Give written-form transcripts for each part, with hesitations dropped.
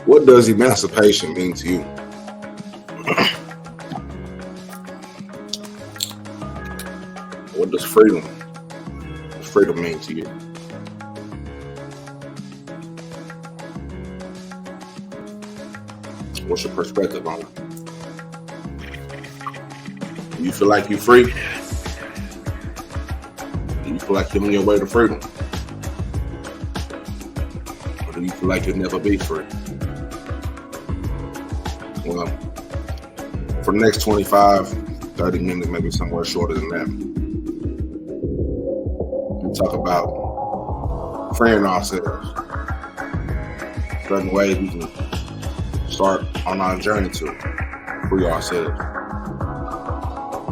What does emancipation mean to you? What does freedom mean to you? What's your perspective on it? Do you feel like you're free? Do you feel like you're on your way to freedom? Or do you feel like you'll never be free? Well, for the next 25, 30 minutes, maybe somewhere shorter than that, we talk about freeing ourselves. Certain ways we can start on our journey to free ourselves.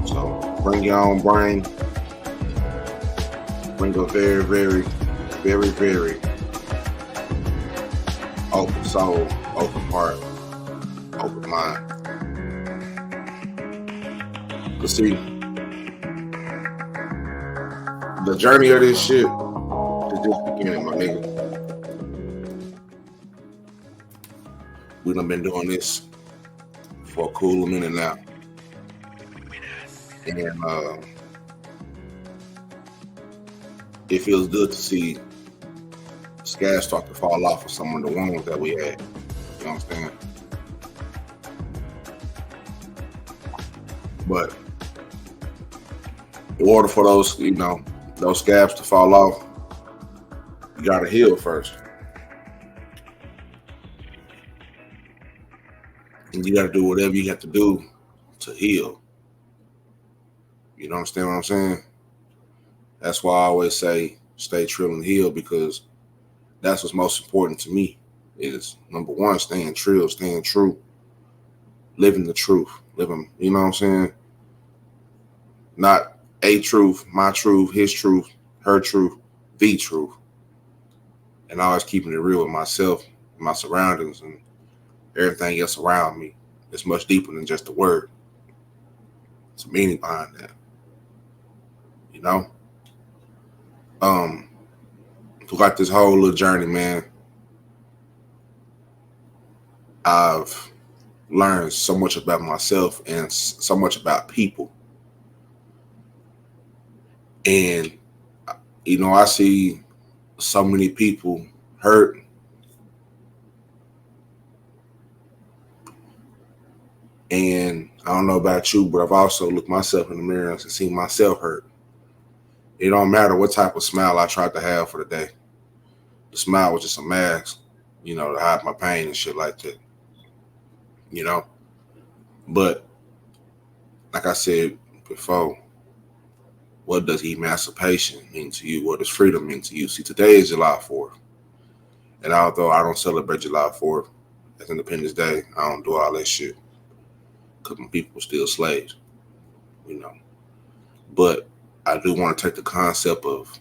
So bring your own brain. Bring a very, very, very, very open soul, open heart, open mind. Cause see, the journey of this shit is just beginning, my nigga. We done been doing this for a cool minute now. And it feels good to see scabs start to fall off of some of the wounds that we had. You know what I'm saying? But in order for those, those scabs to fall off, you gotta heal first. And you gotta do whatever you have to do to heal. You understand what I'm saying? That's why I always say stay trill and heal, because that's what's most important to me is, number one, staying trill, staying true, living the truth, living, you know what I'm saying? Not a truth, my truth, his truth, her truth, the truth. And always keeping it real with myself, my surroundings, and everything else around me. It's much deeper than just a word. It's a meaning behind that. You know? Throughout this whole little journey, man, I've learned so much about myself and so much about people. And, I see so many people hurt. And I don't know about you, but I've also looked myself in the mirror and seen myself hurt. It don't matter what type of smile I tried to have for the day. The smile was just a mask, to hide my pain and shit like that. But like I said before, what does emancipation mean to you? What does freedom mean to you? See, today is July 4th. And although I don't celebrate July 4th as Independence Day, I don't do all that shit. Because my people are still slaves, But I do want to take the concept of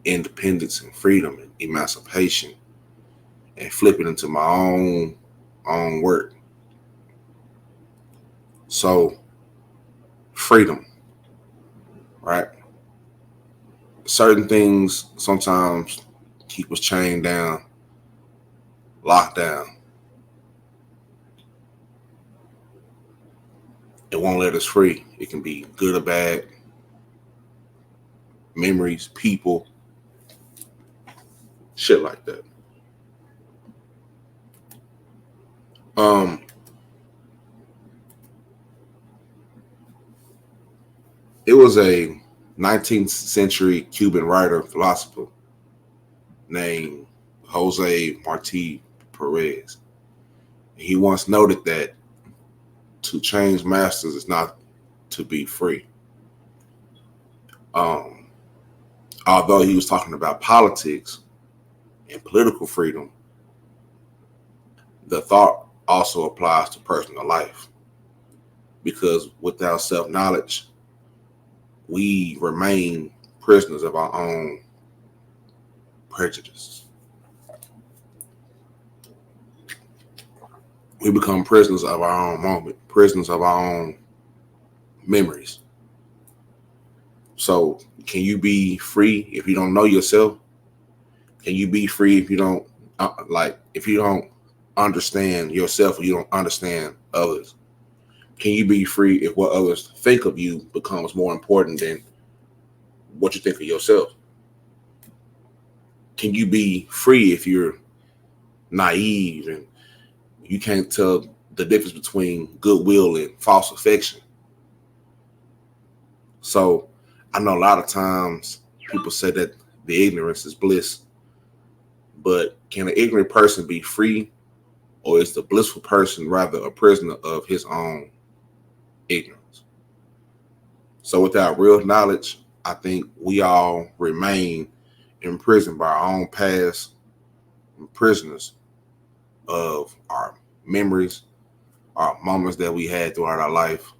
independence and freedom and emancipation and flip it into my own work. So, freedom, right? Certain things sometimes keep us chained down, locked down. It won't let us free. It can be good or bad. Memories, people, shit like that. It was a 19th century Cuban writer, philosopher named Jose Marti Perez. He once noted that to change masters is not to be free. Although he was talking about politics and political freedom, the thought also applies to personal life, because without self-knowledge, we remain prisoners of our own prejudice. We become prisoners of our own moment, prisoners of our own memories. So can you be free if you don't know yourself? Can you be free if you don't if you don't understand yourself or you don't understand others? Can you be free if what others think of you becomes more important than what you think of yourself? Can you be free if you're naive and you can't tell the difference between goodwill and false affection? So I know a lot of times people say that the ignorance is bliss, but can an ignorant person be free, or is the blissful person rather a prisoner of his own ignorance? So without real knowledge, I think we all remain imprisoned by our own past, and prisoners of our memories, our moments that we had throughout our life,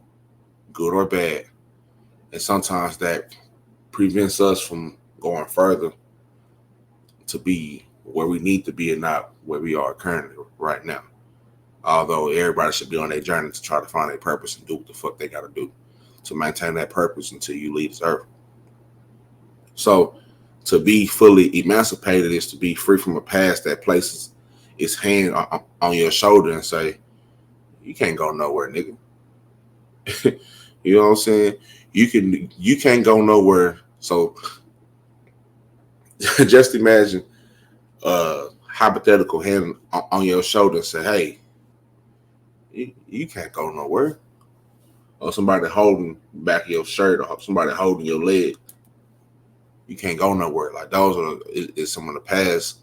good or bad. And sometimes that prevents us from going further to be where we need to be and not where we are currently right now. Although everybody should be on their journey to try to find their purpose and do what the fuck they got to do to maintain that purpose until you leave this earth. So to be fully emancipated is to be free from a past that places its hand on your shoulder and say, you can't go nowhere, nigga. You know what I'm saying? You can't go nowhere. So just imagine a hypothetical hand on your shoulder and say, hey, you can't go nowhere. Or somebody holding back of your shirt, or somebody holding your leg. You can't go nowhere. Like those is some of the past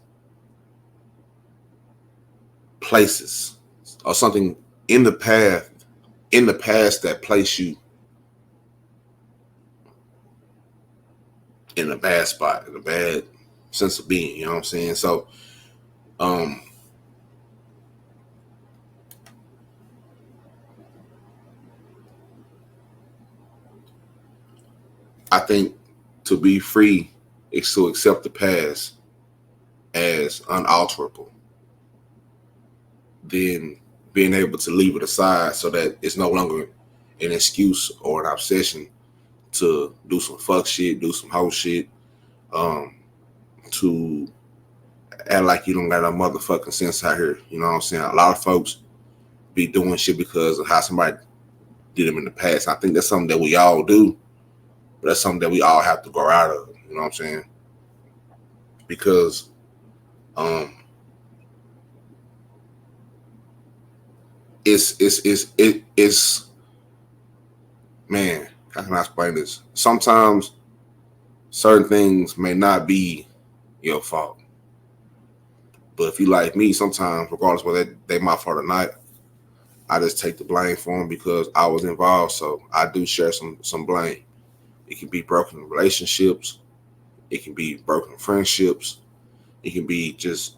places or something in the past that place you in a bad spot, in a bad sense of being. You know what I'm saying? So I think to be free is to accept the past as unalterable, then being able to leave it aside so that it's no longer an excuse or an obsession to do some fuck shit, do some hoe shit, to act like you don't got a motherfucking sense out here. You know what I'm saying? A lot of folks be doing shit because of how somebody did them in the past. I think that's something that we all do, but that's something that we all have to grow out of. You know what I'm saying? Because it's man, how can I explain this? Sometimes certain things may not be your fault. But if you like me, sometimes, regardless whether they my fault or not, I just take the blame for them because I was involved. So I do share some blame. It can be broken relationships. It can be broken friendships. It can be just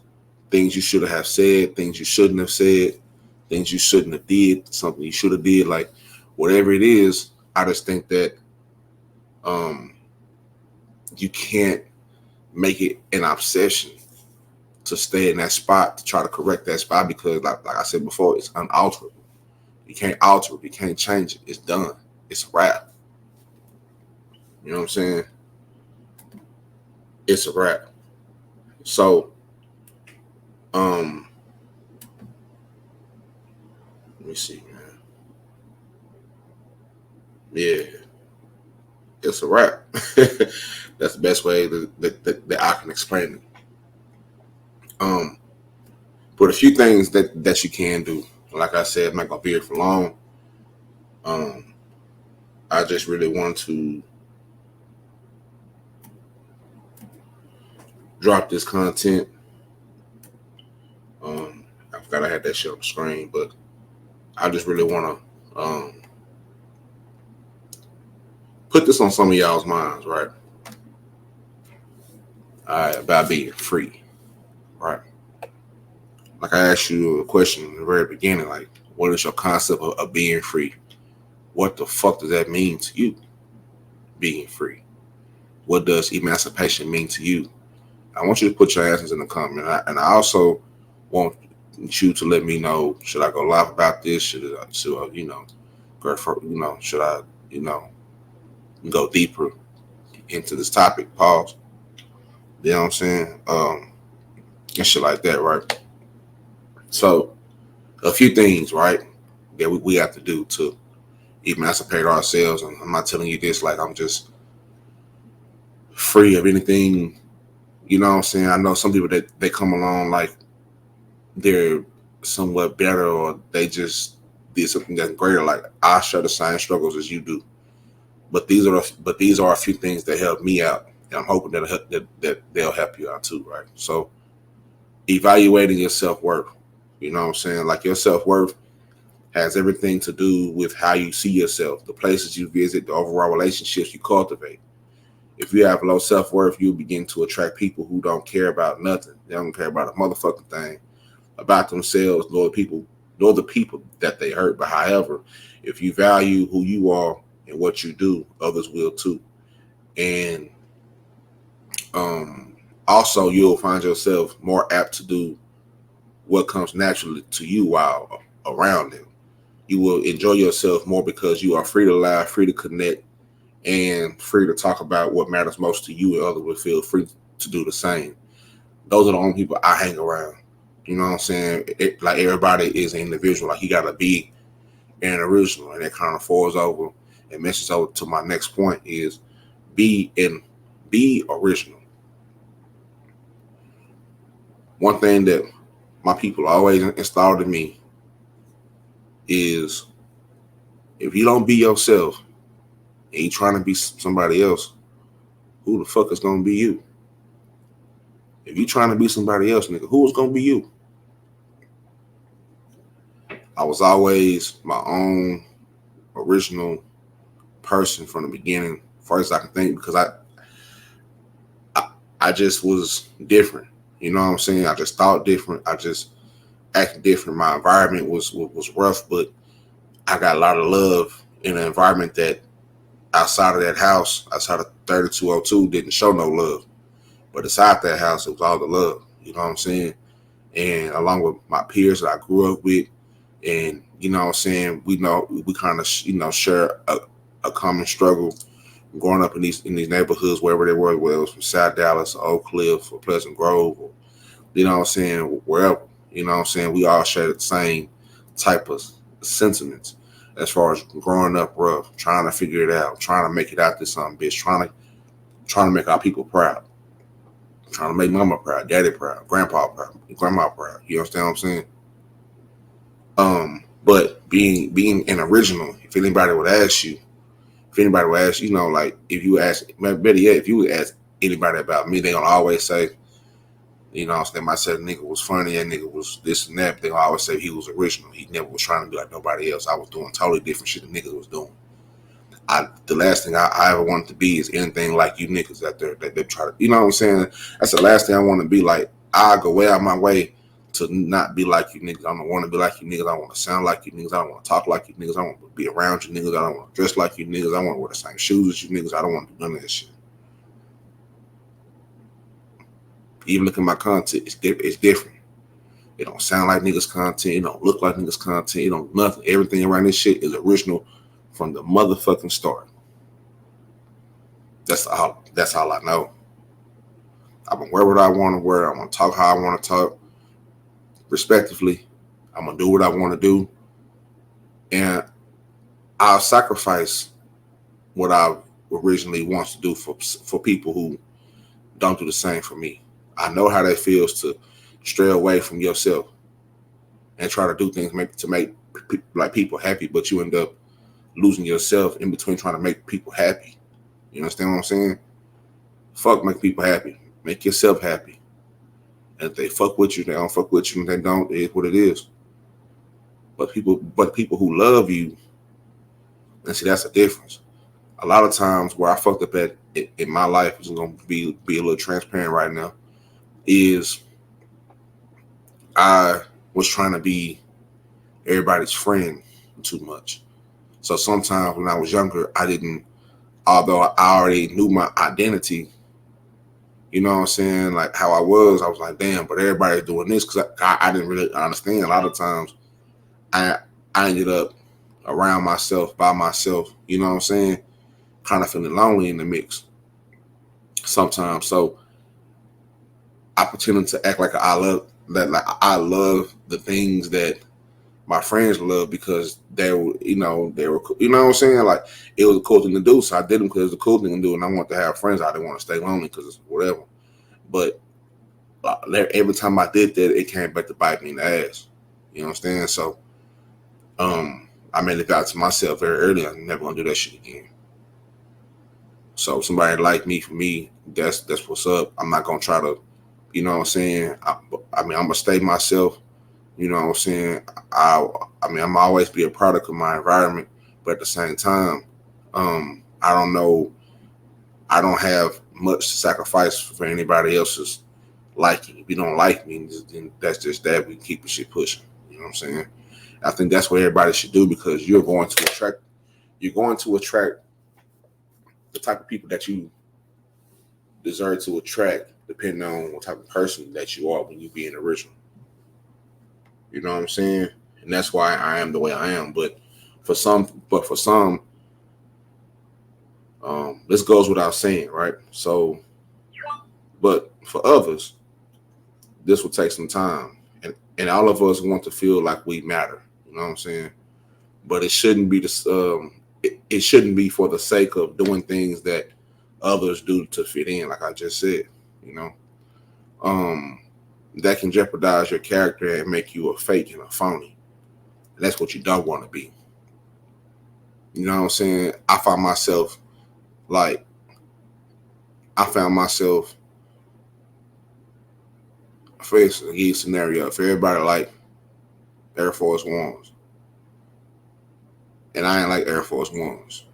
things you should have said, things you shouldn't have said, things you shouldn't have did, something you should have did. Like whatever it is, I just think that you can't make it an obsession to stay in that spot, to try to correct that spot, because like I said before, it's unalterable. You can't alter it. You can't change it. It's done. It's a wrap. You know what I'm saying? It's a wrap. So, let me see, man. Yeah, it's a wrap. That's the best way that I can explain it. But a few things that you can do. Like I said, I'm not gonna be here for long. I just really want to drop this content. I forgot I had that shit on the screen, but I just really want to put this on some of y'all's minds, right? All right, about being free, right? like I asked you a question in the very beginning, like, what is your concept of being free? What the fuck does that mean to you, being free? What does emancipation mean to you? I want you to put your answers in the comment. And I also want you to let me know, should I go live about this? Should I go for, should I, you know, go deeper into this topic? Pause. You know what I'm saying? And shit like that, right? So, a few things, right, that we have to do to emancipate ourselves. And I'm not telling you this like I'm just free of anything. You know what I'm saying? I know some people that they come along like they're somewhat better, or they just did something that's greater. Like, I share the same struggles as you do, but these are a few things that help me out, and I'm hoping that they'll help you out too, right? So, evaluating your self-worth. You know what I'm saying? Like, your self-worth has everything to do with how you see yourself, the places you visit, the overall relationships you cultivate. If you have low self-worth, you'll begin to attract people who don't care about nothing. They don't care about a motherfucking thing about themselves, nor the people that they hurt. But however, if you value who you are and what you do, others will too. And also, you'll find yourself more apt to do what comes naturally to you while around them. You will enjoy yourself more because you are free to laugh, free to connect, and free to talk about what matters most to you, and others will feel free to do the same. Those are the only people I hang around. You know what I'm saying? Like, everybody is an individual. Like, you got to be an original, and that kind of falls over and meshes over to my next point is be original. One thing that my people always installed in me is, if you don't be yourself and you trying to be somebody else, who the fuck is gonna be you? If you trying to be somebody else, nigga, who is gonna be you? I was always my own original person from the beginning, first I can think, because I just was different. You know what I'm saying? I just thought different. I just acted different. My environment was rough, but I got a lot of love in an environment that outside of that house, outside of 3202, didn't show no love. But inside that house, it was all the love. You know what I'm saying? And along with my peers that I grew up with, and you know what I'm saying, we kind of share a common struggle growing up in these neighborhoods, wherever they were, whether it was from South Dallas or Oak Cliff or Pleasant Grove, or you know what I'm saying, wherever. You know what I'm saying? We all share the same type of sentiments as far as growing up rough, trying to figure it out, trying to make it out this something, bitch, trying to make our people proud, trying to make mama proud, daddy proud, grandpa proud, grandma proud. You understand what I'm saying? But being an original, if anybody would ask you, like, if you ask, better yet, if you would ask anybody about me, they gonna always say, you know, they might say the nigga was funny, that nigga was this and that, but they gonna always say he was original. He never was trying to be like nobody else. I was doing totally different shit the niggas was doing. The last thing I ever wanted to be is anything like you niggas out there that they try to, you know what I'm saying? That's the last thing I want to be like. I go way out my way to not be like you niggas. I don't want to be like you niggas. I don't want to sound like you niggas. I don't want to talk like you niggas. I don't want to be around you niggas. I don't want to dress like you niggas. I want to wear the same shoes as you niggas. I don't want to do none of that shit. Even look at my content, it's different. It don't sound like niggas content. It don't look like niggas content. It don't nothing. Everything around this shit is original from the motherfucking start. That's all I know. I'm gonna wear what I want to wear. I'm gonna talk how I want to talk, respectively. I'm gonna do what I want to do, and I'll sacrifice what I originally want to do for people who don't do the same for me. I know how that feels to stray away from yourself and try to do things to make like people happy, but you end up losing yourself in between trying to make people happy. You understand what I'm saying? Fuck make people happy. Make yourself happy. And if they fuck with you, they don't fuck with you, and they don't, it is what it is. But people who love you, and see, that's the difference. A lot of times where I fucked up at in my life, is gonna be a little transparent right now, is I was trying to be everybody's friend too much. So sometimes when I was younger, I didn't, although I already knew my identity, you know what I'm saying, like how I was like, damn, but everybody's doing this, because I didn't really understand. A lot of times I ended up around myself, by myself, you know what I'm saying, kind of feeling lonely in the mix sometimes. So I pretended to act like I love that, like I love the things that my friends love, because they were, you know what I'm saying? Like, it was a cool thing to do. So I did them because it was a cool thing to do. And I want to have friends. I didn't want to stay lonely because it's whatever. But every time I did that, it came back to bite me in the ass. You understand? So I made it out to myself very early. I'm never going to do that shit again. So somebody like me, for me, that's what's up. I'm not going to try to, you know what I'm saying? I mean, I'm going to stay myself. You know what I'm saying? I mean, I'm always be a product of my environment, but at the same time, I don't know. I don't have much to sacrifice for anybody else's liking. If you don't like me, then that's just that. We keep the shit pushing. You know what I'm saying? I think that's what everybody should do, because you're going to attract the type of people that you deserve to attract, depending on what type of person that you are when you being original. You know what I'm saying? And that's why I am the way I am. But for some, this goes without saying, right? So, but for others, this will take some time, and all of us want to feel like we matter. You know what I'm saying? But it shouldn't be this. It shouldn't be for the sake of doing things that others do to fit in. Like I just said, you know, that can jeopardize your character and make you a fake and a phony. And that's what you don't want to be. You know what I'm saying? Like I found myself facing a scenario for everybody like Air Force Ones, and I ain't like Air Force Ones,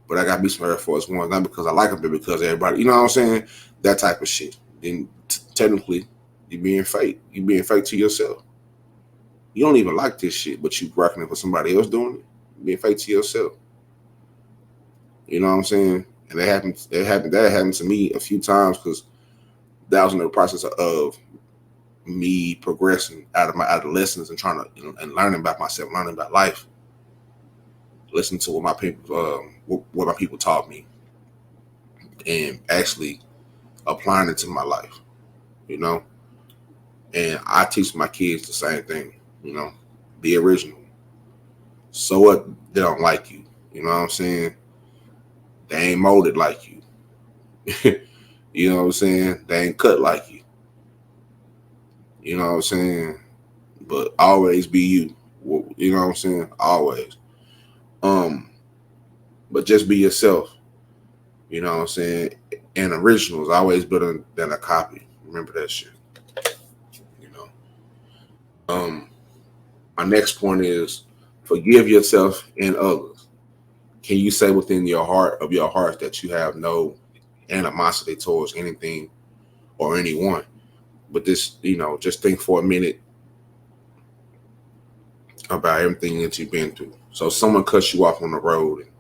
but I got me some Air Force Ones, not because I like them, but because everybody, you know what I'm saying, that type of shit. Then technically, you're being fake. You're being fake to yourself. You don't even like this shit, but you rocking it for somebody else doing it. You're being fake to yourself. You know what I'm saying? And that happened. That happened to me a few times, because that was in the process of me progressing out of my adolescence and trying to, you know, and learning about myself, learning about life, listening to what my people taught me, and actually applying it to my life. You know, and I teach my kids the same thing. You know, be original. So what? They don't like you. You know what I'm saying? They ain't molded like you. You know what I'm saying? They ain't cut like you. You know what I'm saying? But always be you. You know what I'm saying? Always. But just be yourself. You know what I'm saying? And original is always better than a copy. Remember that shit. You know. My next point is forgive yourself and others. Can you say within your heart that you have no animosity towards anything or anyone? But this, you know, just think for a minute about everything that you've been through. So someone cuts you off on the road, and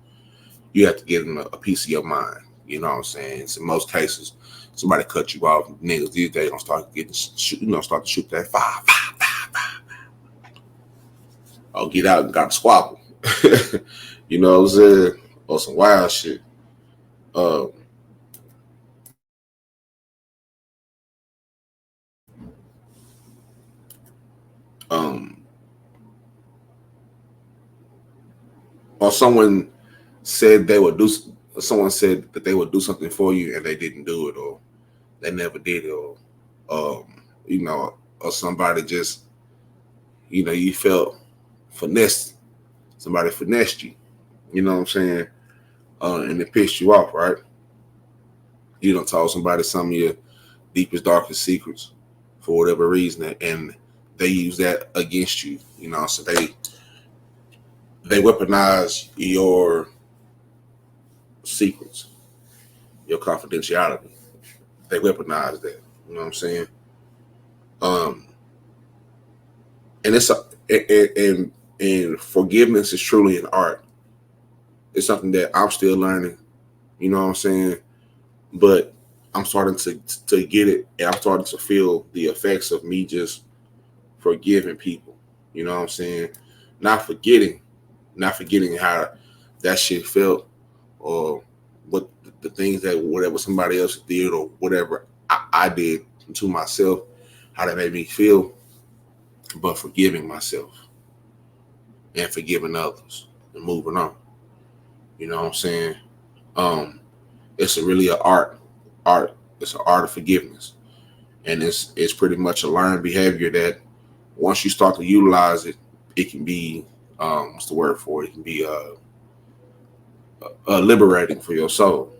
you have to give them a piece of your mind. You know what I'm saying? So in most cases, somebody cut you off. Niggas these days don't start getting start to shoot that fire. I'll get out and got a squabble. You know what I'm saying? Or some wild shit. Um, um, or said they would do. Someone said that they would do something for you and they didn't do it, or they never did it, or you know, or somebody just, you know, you felt finessed. Somebody finessed you. You know what I'm saying? And it pissed you off, right? You don't told somebody some of your deepest, darkest secrets for whatever reason, and they use that against you. You know, so they weaponize your secrets, your confidentiality. They weaponize that. You know what I'm saying? Um, And and forgiveness is truly an art. It's something that I'm still learning. You know what I'm saying? But I'm starting to get it, and I'm starting to feel the effects of me just forgiving people. You know what I'm saying? Not forgetting, not forgetting how that shit felt, or what the things that whatever somebody else did or whatever I did to myself, how that made me feel, but forgiving myself and forgiving others and moving on. You know what I'm saying? Um, it's a really an art. It's an art of forgiveness, and it's pretty much a learned behavior that once you start to utilize it, it can be what's the word for it? It can be liberating for your soul,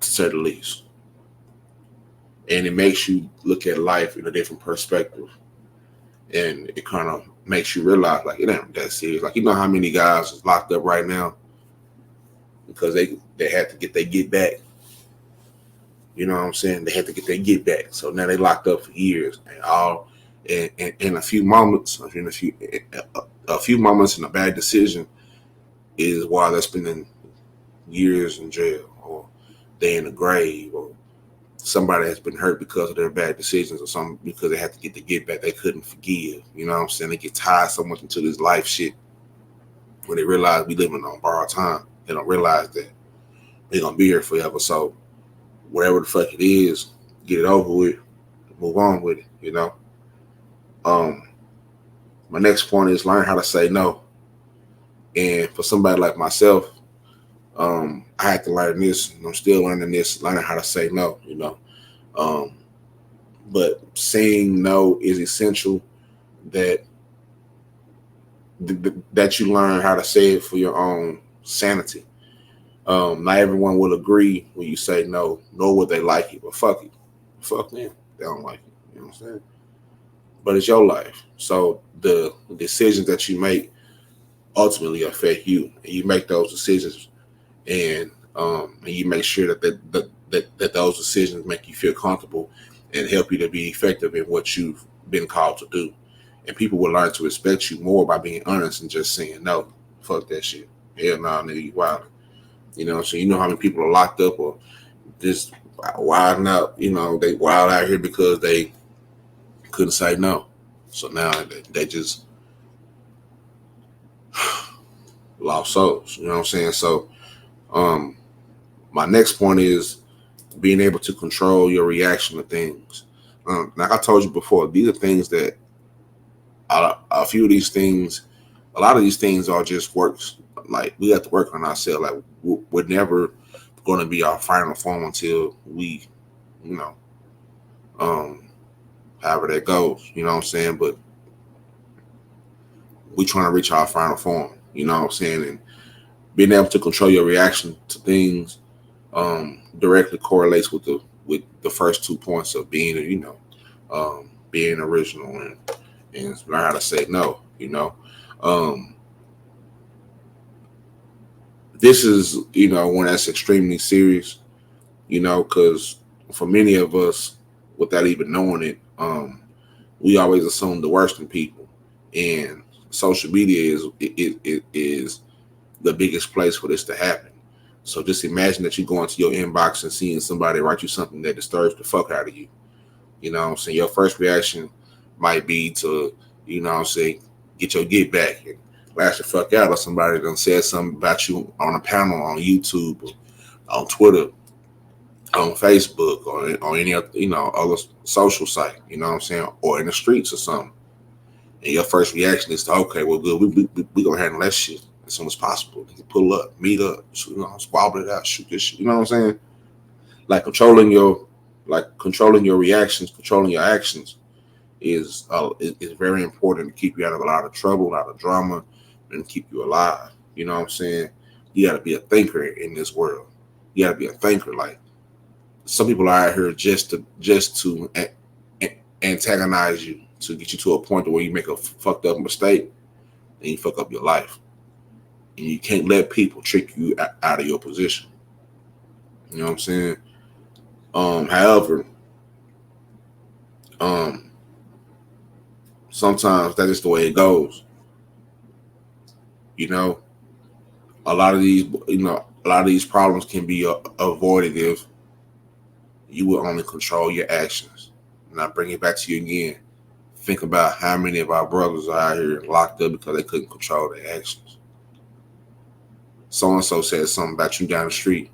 to say the least. And it makes you look at life in a different perspective, and it kind of makes you realize like it ain't that serious. Like, you know how many guys is locked up right now because they had to get their get back. You know what I'm saying? They had to get their get back, so now they locked up for years, and all in a few moments, in a few moments, and a bad decision is why they're spending years in jail, or they in the grave, or somebody has been hurt because of their bad decisions, or something because they had to get the get back they couldn't forgive. You know what I'm saying? They get tied so much into this life shit when they realize we living on borrowed time. They don't realize that they're gonna be here forever. So whatever the fuck it is, get it over with, move on with it. You know. Um, my next point is learn how to say no. And for somebody like myself, I had to learn this, and I'm still learning this, learning how to say no. You know. Um, but saying no is essential, that that you learn how to say it for your own sanity. Not everyone will agree when you say no, nor would they like it, but fuck it. Fuck them. They don't like it. You know what I'm saying? But it's your life. So the decisions that you make ultimately affect you. And you make those decisions, and you make sure that those decisions make you feel comfortable and help you to be effective in what you've been called to do. And people will learn to respect you more by being honest and just saying no. Fuck that shit. Hell no, nigga, you wild. You know, so you know how many people are locked up or just wilding out. You know, they wild out here because they couldn't say no. So now they just lost souls. You know what I'm saying? So um, my next point is being able to control your reaction to things. Like I told you before, these are things that a few of these things, a lot of these things are just works. Like, we have to work on ourselves. Like, we're never going to be our final form until we, you know, um, however that goes. You know what I'm saying? But we trying to reach our final form. You know what I'm saying? And being able to control your reaction to things directly correlates with the first 2 points of being, being original, and learn how to say no. You know, um, this is, one that's extremely serious. Because for many of us, without even knowing it, we always assume the worst in people, and social media is the biggest place for this to happen. So just imagine that you go into your inbox and seeing somebody write you something that disturbs the fuck out of you. You know what I'm saying? Your first reaction might be to, get your get back and lash the fuck out, or somebody done said something about you on a panel on YouTube, or on Twitter, on Facebook, or on any other, other social site, you know what I'm saying? Or in the streets or something. And your first reaction is to, okay, well, good, we gonna handle that shit as soon as possible. Pull up, meet up, squabble it out, shoot this shit. You know what I'm saying? Like controlling your reactions, controlling your actions is very important to keep you out of a lot of trouble, a lot of drama, and keep you alive. You know what I'm saying? You got to be a thinker in this world. You got to be a thinker. Like, some people are out here just to antagonize you, to get you to a point where you make a fucked up mistake and you fuck up your life. And you can't let people trick you out of your position. You know what I'm saying? However, um, sometimes that's just the way it goes. You know, a lot of these problems can be avoided if you will only control your actions. And I bring it back to you again. Think about how many of our brothers are out here locked up because they couldn't control their actions. So and so said something about you down the street.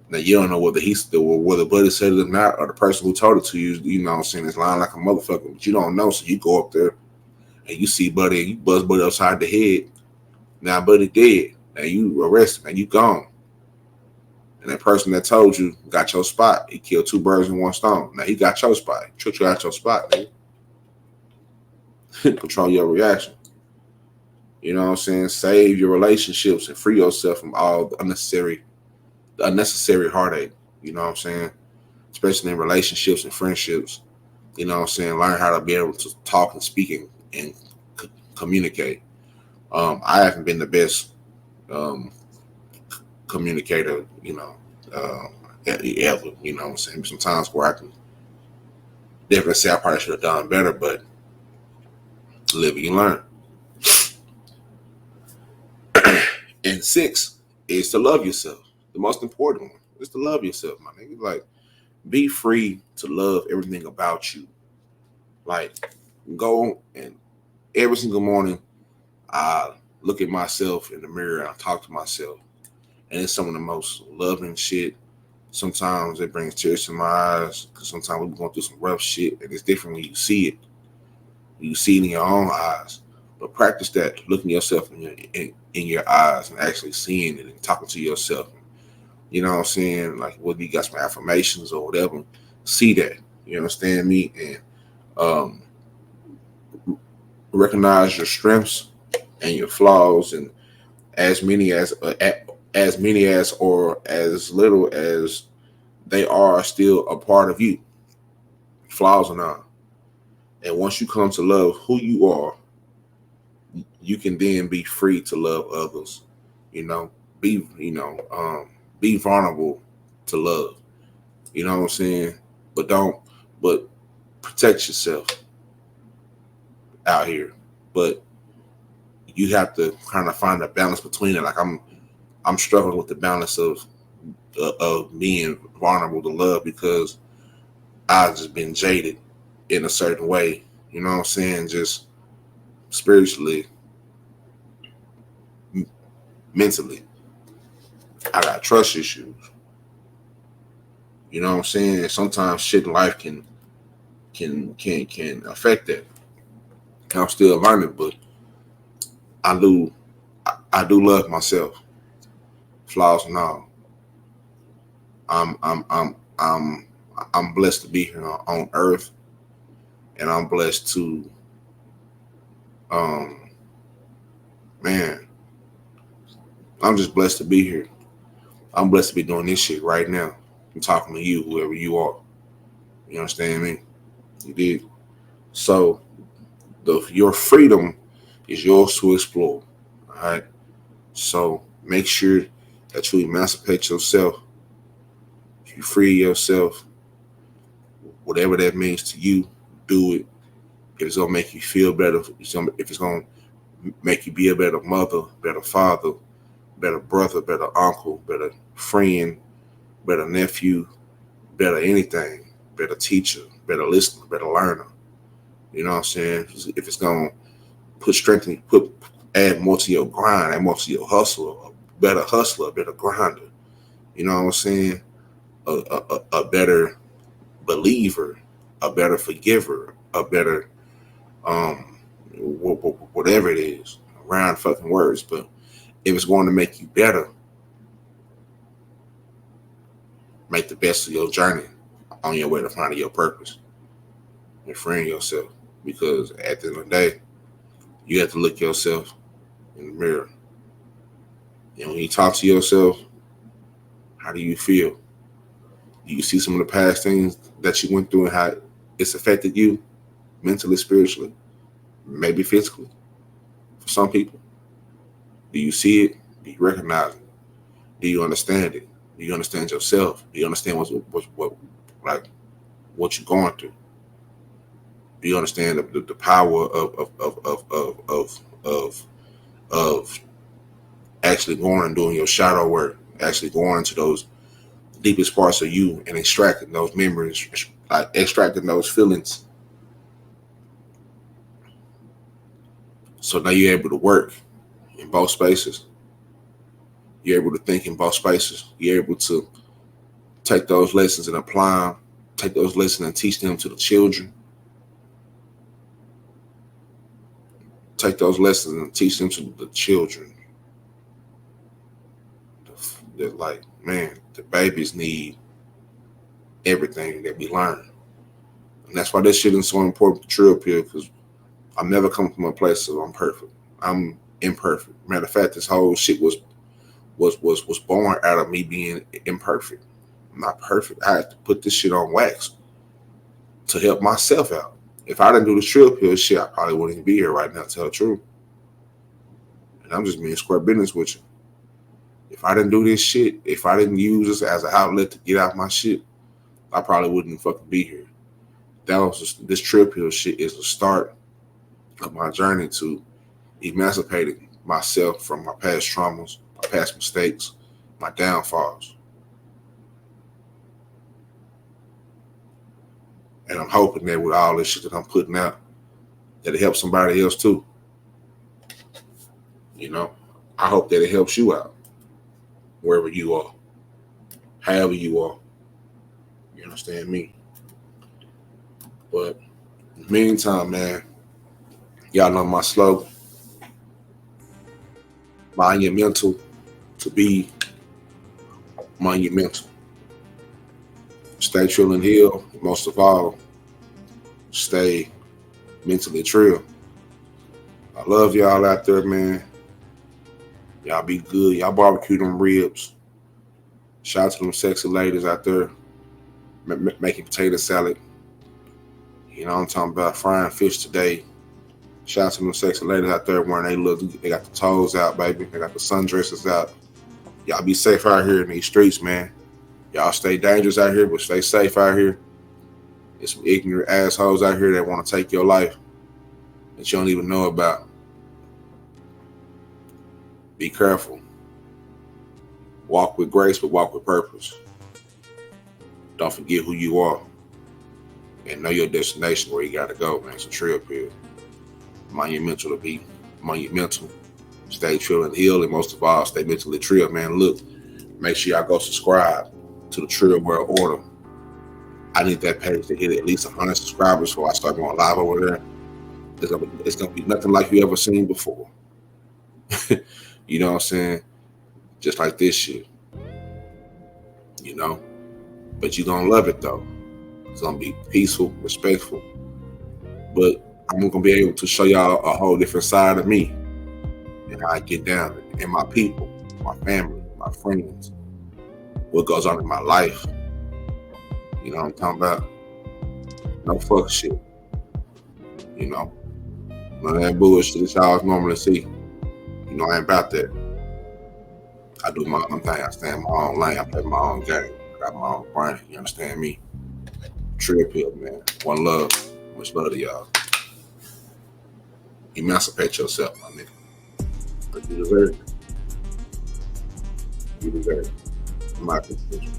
Now you don't know whether whether Buddy said it or not, or the person who told it to you, you know what I'm saying, is lying like a motherfucker, but you don't know. So you go up there and you see Buddy and you buzz Buddy upside the head. Now Buddy dead. Now you arrested and you gone. And that person that told you got your spot. He killed two birds in one stone. Now he got your spot. He tricked you out your spot, nigga. Control your reaction. You know what I'm saying? Save your relationships and free yourself from all the unnecessary heartache. You know what I'm saying? Especially in relationships and friendships. You know what I'm saying? Learn how to be able to talk and speak and communicate. I haven't been the best communicator, ever. You know what I'm saying? Sometimes where I can definitely say I probably should have done better, but live and you learn. And 6 is to love yourself. The most important one is to love yourself, my nigga. Like, be free to love everything about you. Like, go and every single morning, I look at myself in the mirror and I talk to myself. And it's some of the most loving shit. Sometimes it brings tears to my eyes because sometimes we're going through some rough shit, and it's different when you see it. You see it in your own eyes. But practice that, looking yourself in your eyes and actually seeing it and talking to yourself. You know what I'm saying? Like, whether you got some affirmations or whatever, see that. You understand me? And recognize your strengths and your flaws, and as many as or as little as they are still a part of you, flaws or not. And once you come to love who you are, you can then be free to love others. Be vulnerable to love. You know what I'm saying? But protect yourself out here. But you have to kind of find a balance between it. Like I'm struggling with the balance of being vulnerable to love because I've just been jaded in a certain way. You know what I'm saying? Just spiritually, mentally. I got trust issues. You know what I'm saying? Sometimes shit in life can affect that. I'm still learning, but I do love myself, flaws and all. I'm I'm I'm I'm I'm blessed to be here on Earth, and I'm blessed to um man. I'm just blessed to be here. I'm blessed to be doing this shit right now. I'm talking to you, whoever you are. You understand me? You did. So your freedom is yours to explore. All right. So make sure that you emancipate yourself. You free yourself. Whatever that means to you, do it. If it's gonna make you feel better, if it's gonna make you be a better mother, better father, better brother, better uncle, better friend, better nephew, better anything, better teacher, better listener, better learner. You know what I'm saying? If it's gonna put strength in, add more to your grind, add more to your hustle, a better hustler, a better grinder. You know what I'm saying? A better believer, a better forgiver, a better whatever it is, round fucking words. But if it's going to make you better, make the best of your journey on your way to finding your purpose and freeing yourself. Because at the end of the day, you have to look yourself in the mirror. And when you talk to yourself, how do you feel? Do you see some of the past things that you went through and how it's affected you mentally, spiritually, maybe physically? For some people, do you see it? Do you recognize it? Do you understand it? Do you understand yourself? Do you understand what you're going through? Do you understand the power of actually going and doing your shadow work, actually going into those deepest parts of you and extracting those memories, like extracting those feelings. So now you're able to work in both spaces. You're able to think in both spaces. You're able to take those lessons and apply them, take those lessons and teach them to the children. Take those lessons and teach them to the children. They're like, man, the babies need everything that we learn. And that's why this shit is so important to Trill Pill, because I've never come from a place of I'm perfect. I'm imperfect. Matter of fact, this whole shit was born out of me being imperfect. I'm not perfect. I had to put this shit on wax to help myself out. If I didn't do the Trill Pill shit, I probably wouldn't even be here right now, to tell the truth. And I'm just being square business with you. If I didn't do this shit, if I didn't use this as an outlet to get out my shit, I probably wouldn't fucking be here. That was just, this Trill Pill shit is the start of my journey to emancipating myself from my past traumas, my past mistakes, my downfalls. And I'm hoping that with all this shit that I'm putting out, that it helps somebody else too. You know, I hope that it helps you out, wherever you are, however you are. You understand me? But in the meantime, man, y'all know my slogan: mind your mental to be monumental. Stay trill and heal. Most of all, stay mentally trill. I love y'all out there, man. Y'all be good. Y'all barbecue them ribs. Shout out to them sexy ladies out there making potato salad. You know what I'm talking about? Frying fish today. Shout out to them sexy ladies out there wearing they got the toes out, baby. They got the sundresses out. Y'all be safe out here in these streets, man. Y'all stay dangerous out here, but stay safe out here. There's some ignorant assholes out here that want to take your life that you don't even know about. Be careful. Walk with grace, but walk with purpose. Don't forget who you are. And know your destination, where you got to go, man. It's a Trill Pill. Monumental to be monumental. Stay trill and heal, and most of all, stay mentally trill, man. Look, make sure y'all go subscribe to the Trill World Order. I need that page to hit at least 100 subscribers before I start going live over there. It's gonna be nothing like you ever seen before. You know what I'm saying? Just like this shit. You know? But you're gonna love it though. It's gonna be peaceful, respectful. But I'm gonna be able to show y'all a whole different side of me and how I get down, and my people, my family, my friends, what goes on in my life. You know what I'm talking about? No fuck shit. You know? None of that bullshit that y'all normally see. You know, I ain't about that. I do my own thing. I stay in my own lane. I play my own game. I got my own brain. You understand me? Trill Pill, man. One love. Much love to y'all. Emancipate yourself, my nigga. But you deserve it. You deserve it. My decision.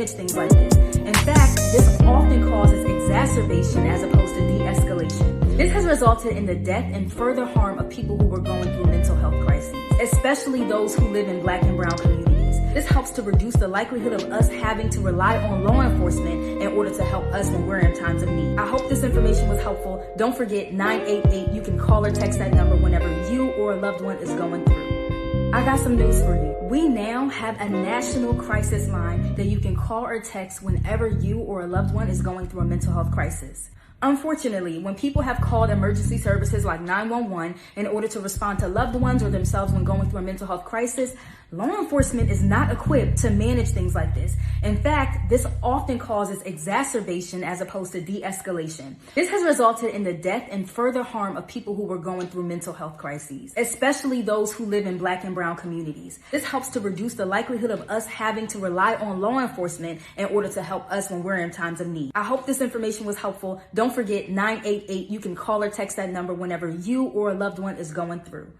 manage things like this. In fact, this often causes exacerbation as opposed to de-escalation. This has resulted in the death and further harm of people who were going through mental health crises, especially those who live in Black and brown communities. This helps to reduce the likelihood of us having to rely on law enforcement in order to help us when we're in times of need. I hope this information was helpful. Don't forget 988. You can call or text that number whenever you or a loved one is going through. I got some news for you. We now have a national crisis line that you can call or text whenever you or a loved one is going through a mental health crisis. Unfortunately, when people have called emergency services like 911 in order to respond to loved ones or themselves when going through a mental health crisis, law enforcement is not equipped to manage things like this. In fact, this often causes exacerbation as opposed to de-escalation. This has resulted in the death and further harm of people who were going through mental health crises, especially those who live in Black and brown communities. This helps to reduce the likelihood of us having to rely on law enforcement in order to help us when we're in times of need. I hope this information was helpful. Don't forget 988. You can call or text that number whenever you or a loved one is going through.